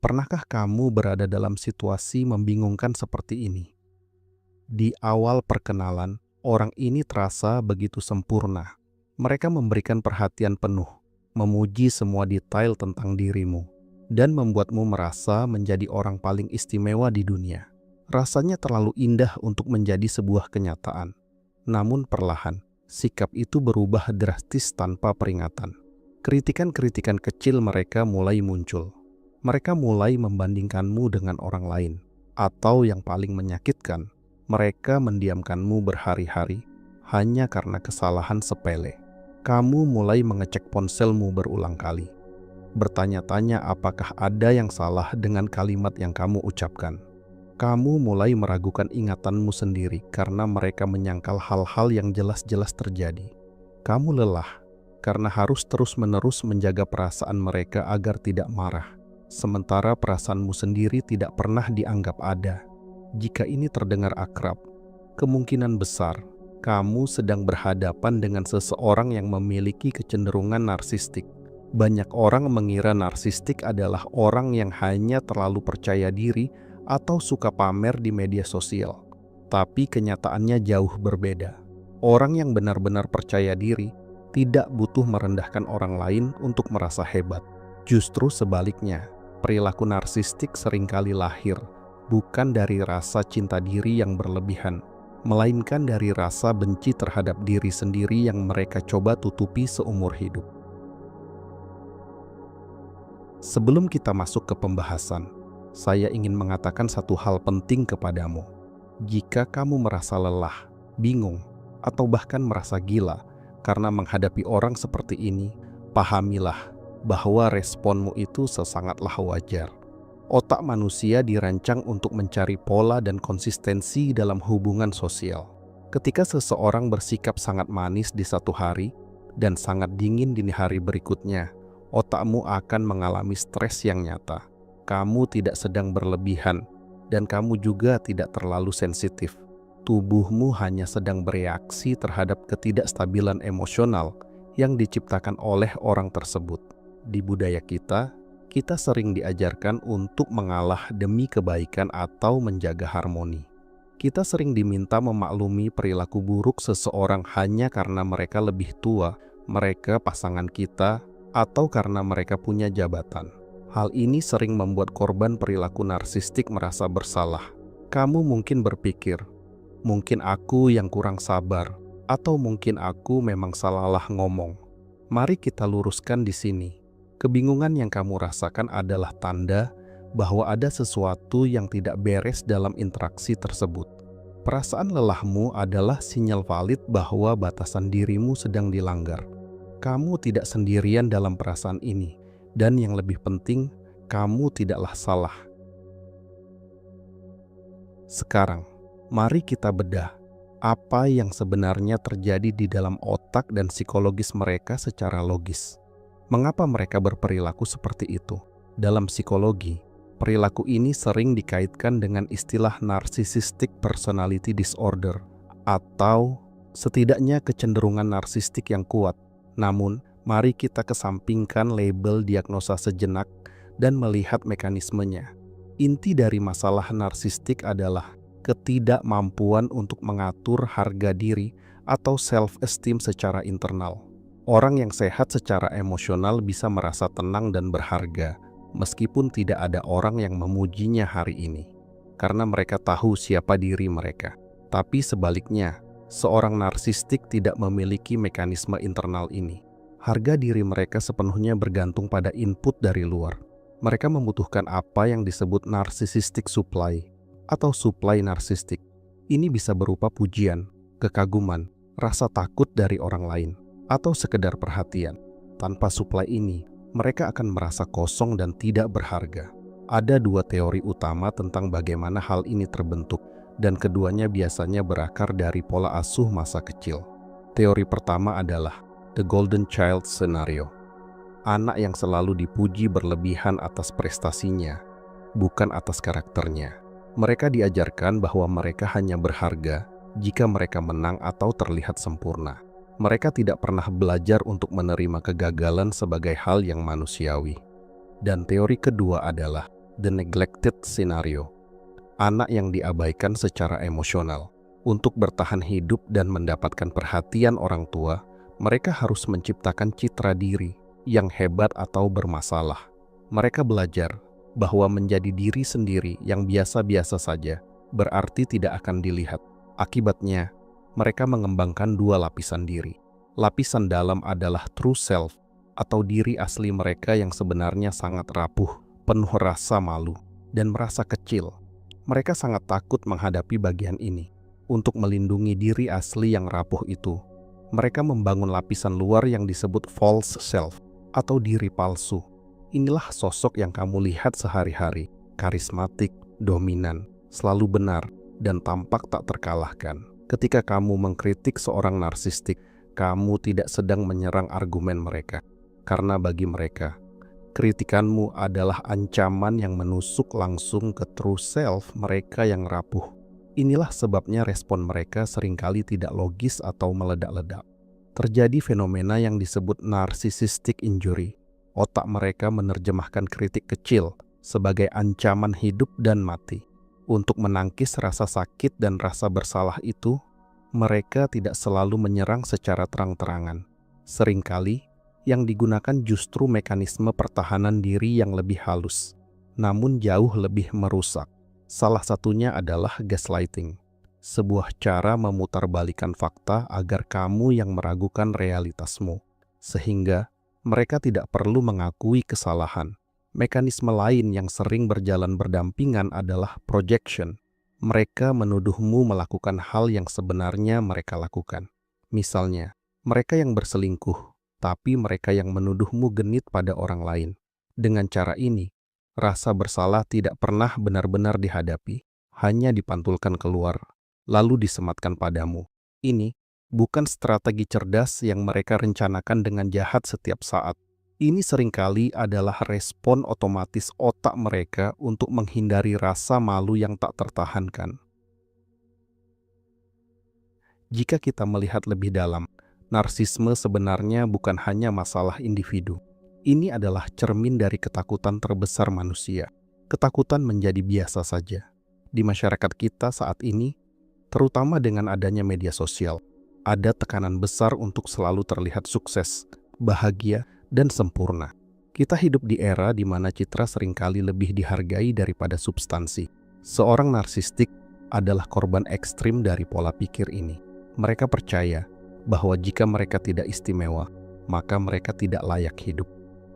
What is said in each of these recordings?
Pernahkah kamu berada dalam situasi membingungkan seperti ini? Di awal perkenalan, orang ini terasa begitu sempurna. Mereka memberikan perhatian penuh, memuji semua detail tentang dirimu, dan membuatmu merasa menjadi orang paling istimewa di dunia. Rasanya terlalu indah untuk menjadi sebuah kenyataan. Namun perlahan, sikap itu berubah drastis tanpa peringatan. Kritikan-kritikan kecil mereka mulai muncul. Mereka mulai membandingkanmu dengan orang lain. Atau yang paling menyakitkan, mereka mendiamkanmu berhari-hari hanya karena kesalahan sepele. Kamu mulai mengecek ponselmu berulang kali. Bertanya-tanya apakah ada yang salah dengan kalimat yang kamu ucapkan. Kamu mulai meragukan ingatanmu sendiri karena mereka menyangkal hal-hal yang jelas-jelas terjadi. Kamu lelah karena harus terus-menerus menjaga perasaan mereka agar tidak marah. Sementara perasaanmu sendiri tidak pernah dianggap ada. Jika ini terdengar akrab, kemungkinan besar kamu sedang berhadapan dengan seseorang yang memiliki kecenderungan narsistik. Banyak orang mengira narsistik adalah orang yang hanya terlalu percaya diri atau suka pamer di media sosial. Tapi kenyataannya jauh berbeda. Orang yang benar-benar percaya diri tidak butuh merendahkan orang lain untuk merasa hebat. Justru sebaliknya, perilaku narsistik seringkali lahir bukan dari rasa cinta diri yang berlebihan, melainkan dari rasa benci terhadap diri sendiri yang mereka coba tutupi seumur hidup. Sebelum kita masuk ke pembahasan, saya ingin mengatakan satu hal penting kepadamu. Jika kamu merasa lelah, bingung, atau bahkan merasa gila karena menghadapi orang seperti ini, pahamilah bahwa responmu itu sesangatlah wajar. Otak manusia dirancang untuk mencari pola dan konsistensi dalam hubungan sosial. Ketika seseorang bersikap sangat manis di satu hari dan sangat dingin di hari berikutnya, otakmu akan mengalami stres yang nyata. Kamu tidak sedang berlebihan dan kamu juga tidak terlalu sensitif. Tubuhmu hanya sedang bereaksi terhadap ketidakstabilan emosional yang diciptakan oleh orang tersebut. Di budaya kita sering diajarkan untuk mengalah demi kebaikan atau menjaga harmoni. Kita sering diminta memaklumi perilaku buruk seseorang hanya karena mereka lebih tua, mereka pasangan kita, atau karena mereka punya jabatan. Hal ini sering membuat korban perilaku narsistik merasa bersalah. Kamu mungkin berpikir, mungkin aku yang kurang sabar, atau mungkin aku memang salah ngomong. Mari kita luruskan di sini. Kebingungan yang kamu rasakan adalah tanda bahwa ada sesuatu yang tidak beres dalam interaksi tersebut. Perasaan lelahmu adalah sinyal valid bahwa batasan dirimu sedang dilanggar. Kamu tidak sendirian dalam perasaan ini, dan yang lebih penting, kamu tidaklah salah. Sekarang, mari kita bedah apa yang sebenarnya terjadi di dalam otak dan psikologis mereka secara logis. Mengapa mereka berperilaku seperti itu? Dalam psikologi, perilaku ini sering dikaitkan dengan istilah narcissistic personality disorder atau setidaknya kecenderungan narsistik yang kuat. Namun, mari kita kesampingkan label diagnosa sejenak dan melihat mekanismenya. Inti dari masalah narsistik adalah ketidakmampuan untuk mengatur harga diri atau self-esteem secara internal. Orang yang sehat secara emosional bisa merasa tenang dan berharga, meskipun tidak ada orang yang memujinya hari ini, karena mereka tahu siapa diri mereka. Tapi sebaliknya, seorang narsistik tidak memiliki mekanisme internal ini. Harga diri mereka sepenuhnya bergantung pada input dari luar. Mereka membutuhkan apa yang disebut narcissistic supply atau supply narsistik. Ini bisa berupa pujian, kekaguman, rasa takut dari orang lain, atau sekedar perhatian. Tanpa supply ini, mereka akan merasa kosong dan tidak berharga. Ada dua teori utama tentang bagaimana hal ini terbentuk, dan keduanya biasanya berakar dari pola asuh masa kecil. Teori pertama adalah The Golden Child Scenario. Anak yang selalu dipuji berlebihan atas prestasinya, bukan atas karakternya. Mereka diajarkan bahwa mereka hanya berharga jika mereka menang atau terlihat sempurna. Mereka tidak pernah belajar untuk menerima kegagalan sebagai hal yang manusiawi. Dan teori kedua adalah the neglected scenario. Anak yang diabaikan secara emosional. Untuk bertahan hidup dan mendapatkan perhatian orang tua, mereka harus menciptakan citra diri yang hebat atau bermasalah. Mereka belajar bahwa menjadi diri sendiri yang biasa-biasa saja berarti tidak akan dilihat. Akibatnya, mereka mengembangkan dua lapisan diri. Lapisan dalam adalah true self atau diri asli mereka yang sebenarnya sangat rapuh, penuh rasa malu, dan merasa kecil. Mereka sangat takut menghadapi bagian ini. Untuk melindungi diri asli yang rapuh itu, mereka membangun lapisan luar yang disebut false self atau diri palsu. Inilah sosok yang kamu lihat sehari-hari, karismatik, dominan, selalu benar, dan tampak tak terkalahkan. Ketika kamu mengkritik seorang narsistik, kamu tidak sedang menyerang argumen mereka. Karena bagi mereka, kritikanmu adalah ancaman yang menusuk langsung ke true self mereka yang rapuh. Inilah sebabnya respon mereka seringkali tidak logis atau meledak-ledak. Terjadi fenomena yang disebut narcissistic injury. Otak mereka menerjemahkan kritik kecil sebagai ancaman hidup dan mati. Untuk menangkis rasa sakit dan rasa bersalah itu, mereka tidak selalu menyerang secara terang-terangan. Seringkali, yang digunakan justru mekanisme pertahanan diri yang lebih halus, namun jauh lebih merusak. Salah satunya adalah gaslighting, sebuah cara memutarbalikkan fakta agar kamu yang meragukan realitasmu, sehingga mereka tidak perlu mengakui kesalahan. Mekanisme lain yang sering berjalan berdampingan adalah projection. Mereka menuduhmu melakukan hal yang sebenarnya mereka lakukan. Misalnya, mereka yang berselingkuh, tapi mereka yang menuduhmu genit pada orang lain. Dengan cara ini, rasa bersalah tidak pernah benar-benar dihadapi, hanya dipantulkan keluar, lalu disematkan padamu. Ini bukan strategi cerdas yang mereka rencanakan dengan jahat setiap saat. Ini seringkali adalah respon otomatis otak mereka untuk menghindari rasa malu yang tak tertahankan. Jika kita melihat lebih dalam, narsisme sebenarnya bukan hanya masalah individu. Ini adalah cermin dari ketakutan terbesar manusia. Ketakutan menjadi biasa saja. Di masyarakat kita saat ini, terutama dengan adanya media sosial, ada tekanan besar untuk selalu terlihat sukses, bahagia, dan sempurna. Kita hidup di era di mana citra seringkali lebih dihargai daripada substansi. Seorang narsistik adalah korban ekstrim dari pola pikir ini. Mereka percaya bahwa jika mereka tidak istimewa, maka mereka tidak layak hidup.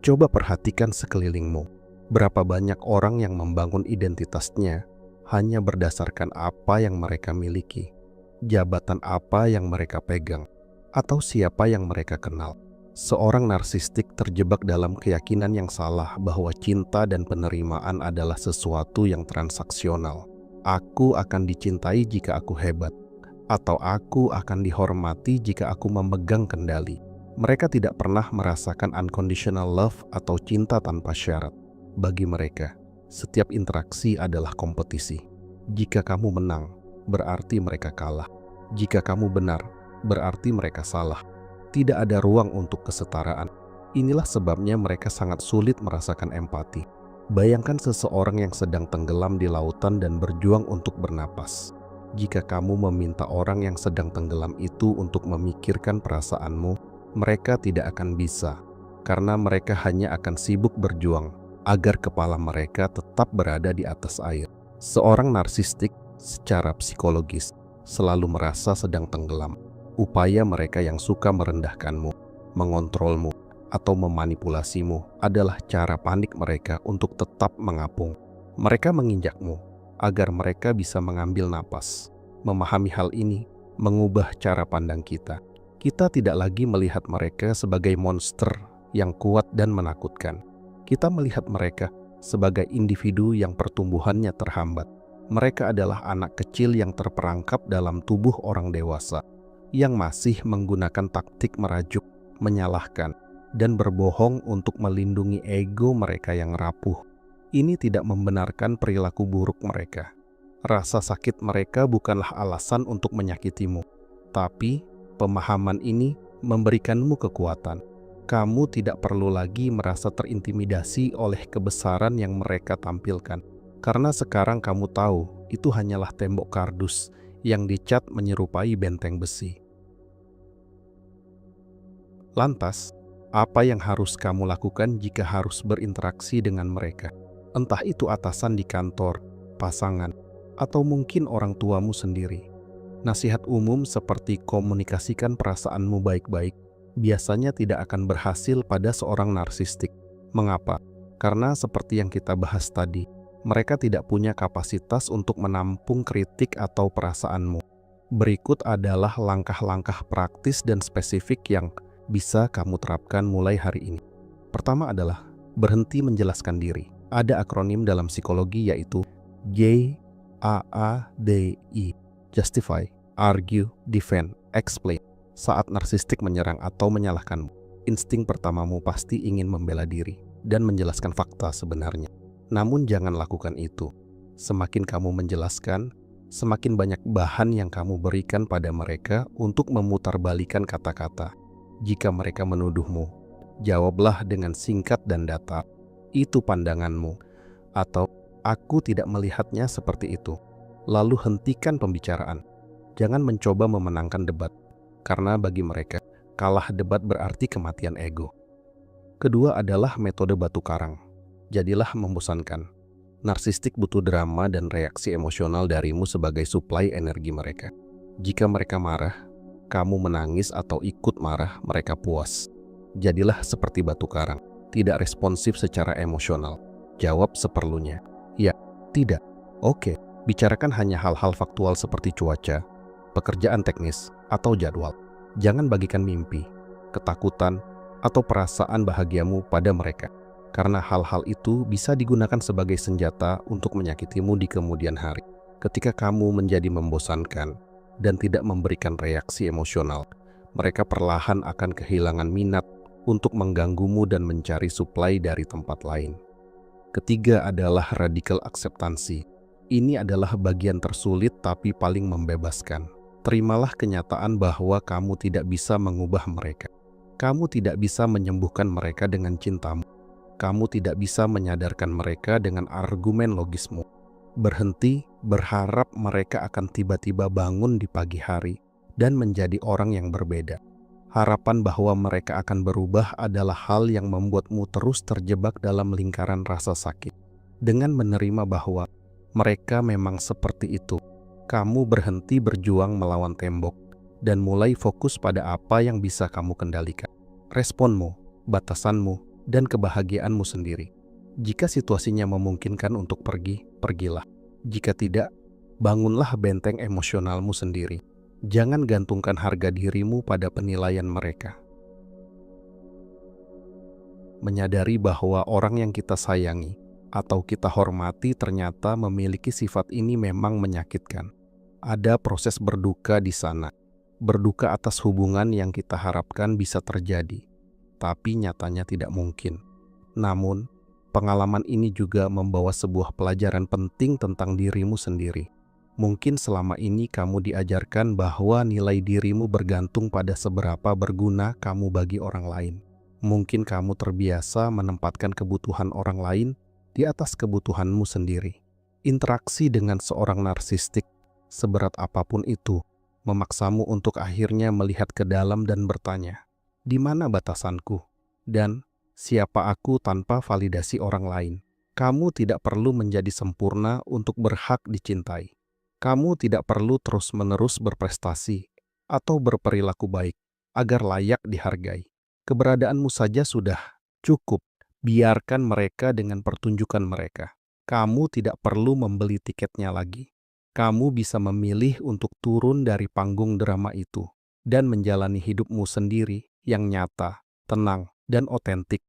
Coba perhatikan sekelilingmu. Berapa banyak orang yang membangun identitasnya hanya berdasarkan apa yang mereka miliki, jabatan apa yang mereka pegang, atau siapa yang mereka kenal. Seorang narsistik terjebak dalam keyakinan yang salah bahwa cinta dan penerimaan adalah sesuatu yang transaksional. Aku akan dicintai jika aku hebat, atau aku akan dihormati jika aku memegang kendali. Mereka tidak pernah merasakan unconditional love atau cinta tanpa syarat. Bagi mereka, setiap interaksi adalah kompetisi. Jika kamu menang, berarti mereka kalah. Jika kamu benar, berarti mereka salah. Tidak ada ruang untuk kesetaraan. Inilah sebabnya mereka sangat sulit merasakan empati. Bayangkan seseorang yang sedang tenggelam di lautan dan berjuang untuk bernapas. Jika kamu meminta orang yang sedang tenggelam itu untuk memikirkan perasaanmu, mereka tidak akan bisa, karena mereka hanya akan sibuk berjuang agar kepala mereka tetap berada di atas air. Seorang narsistik secara psikologis selalu merasa sedang tenggelam. Upaya mereka yang suka merendahkanmu, mengontrolmu, atau memanipulasimu adalah cara panik mereka untuk tetap mengapung. Mereka menginjakmu agar mereka bisa mengambil napas. Memahami hal ini mengubah cara pandang kita. Kita tidak lagi melihat mereka sebagai monster yang kuat dan menakutkan. Kita melihat mereka sebagai individu yang pertumbuhannya terhambat. Mereka adalah anak kecil yang terperangkap dalam tubuh orang dewasa, yang masih menggunakan taktik merajuk, menyalahkan, dan berbohong untuk melindungi ego mereka yang rapuh. Ini tidak membenarkan perilaku buruk mereka. Rasa sakit mereka bukanlah alasan untuk menyakitimu, tapi pemahaman ini memberikanmu kekuatan. Kamu tidak perlu lagi merasa terintimidasi oleh kebesaran yang mereka tampilkan. Karena sekarang kamu tahu itu hanyalah tembok kardus yang dicat menyerupai benteng besi. Lantas, apa yang harus kamu lakukan jika harus berinteraksi dengan mereka? Entah itu atasan di kantor, pasangan, atau mungkin orang tuamu sendiri. Nasihat umum seperti komunikasikan perasaanmu baik-baik biasanya tidak akan berhasil pada seorang narsistik. Mengapa? Karena seperti yang kita bahas tadi, mereka tidak punya kapasitas untuk menampung kritik atau perasaanmu. Berikut adalah langkah-langkah praktis dan spesifik yang bisa kamu terapkan mulai hari ini. Pertama adalah berhenti menjelaskan diri. Ada akronim dalam psikologi yaitu JAADI. Justify, argue, defend, explain. Saat narsistik menyerang atau menyalahkanmu, insting pertamamu pasti ingin membela diri dan menjelaskan fakta sebenarnya. Namun jangan lakukan itu. Semakin kamu menjelaskan, semakin banyak bahan yang kamu berikan pada mereka untuk memutarbalikkan kata-kata. Jika mereka menuduhmu, jawablah dengan singkat dan datar. Itu pandanganmu, atau aku tidak melihatnya seperti itu. Lalu hentikan pembicaraan. Jangan mencoba memenangkan debat, karena bagi mereka, kalah debat berarti kematian ego. Kedua adalah metode batu karang. Jadilah membosankan. Narsistik butuh drama dan reaksi emosional darimu sebagai suplai energi mereka. Jika mereka marah, kamu menangis atau ikut marah, mereka puas. Jadilah seperti batu karang, tidak responsif secara emosional. Jawab seperlunya. Ya, tidak. Oke, bicarakan hanya hal-hal faktual seperti cuaca, pekerjaan teknis, atau jadwal. Jangan bagikan mimpi, ketakutan, atau perasaan bahagiamu pada mereka. Karena hal-hal itu bisa digunakan sebagai senjata untuk menyakitimu di kemudian hari. Ketika kamu menjadi membosankan dan tidak memberikan reaksi emosional, mereka perlahan akan kehilangan minat untuk mengganggumu dan mencari suplai dari tempat lain. Ketiga adalah radikal akseptansi. Ini adalah bagian tersulit tapi paling membebaskan. Terimalah kenyataan bahwa kamu tidak bisa mengubah mereka. Kamu tidak bisa menyembuhkan mereka dengan cintamu. Kamu tidak bisa menyadarkan mereka dengan argumen logismu. Berhenti berharap mereka akan tiba-tiba bangun di pagi hari dan menjadi orang yang berbeda. Harapan bahwa mereka akan berubah adalah hal yang membuatmu terus terjebak dalam lingkaran rasa sakit. Dengan menerima bahwa mereka memang seperti itu, kamu berhenti berjuang melawan tembok dan mulai fokus pada apa yang bisa kamu kendalikan. Responmu, batasanmu, dan kebahagiaanmu sendiri. Jika situasinya memungkinkan untuk pergi, pergilah. Jika tidak, bangunlah benteng emosionalmu sendiri. Jangan gantungkan harga dirimu pada penilaian mereka. Menyadari bahwa orang yang kita sayangi atau kita hormati ternyata memiliki sifat ini memang menyakitkan. Ada proses berduka di sana. Berduka atas hubungan yang kita harapkan bisa terjadi, tapi nyatanya tidak mungkin. Namun, pengalaman ini juga membawa sebuah pelajaran penting tentang dirimu sendiri. Mungkin selama ini kamu diajarkan bahwa nilai dirimu bergantung pada seberapa berguna kamu bagi orang lain. Mungkin kamu terbiasa menempatkan kebutuhan orang lain di atas kebutuhanmu sendiri. Interaksi dengan seorang narsistik, seberat apapun itu, memaksamu untuk akhirnya melihat ke dalam dan bertanya, di mana batasanku? Dan siapa aku tanpa validasi orang lain? Kamu tidak perlu menjadi sempurna untuk berhak dicintai. Kamu tidak perlu terus-menerus berprestasi atau berperilaku baik agar layak dihargai. Keberadaanmu saja sudah cukup. Biarkan mereka dengan pertunjukan mereka. Kamu tidak perlu membeli tiketnya lagi. Kamu bisa memilih untuk turun dari panggung drama itu dan menjalani hidupmu sendiri yang nyata, tenang, dan otentik.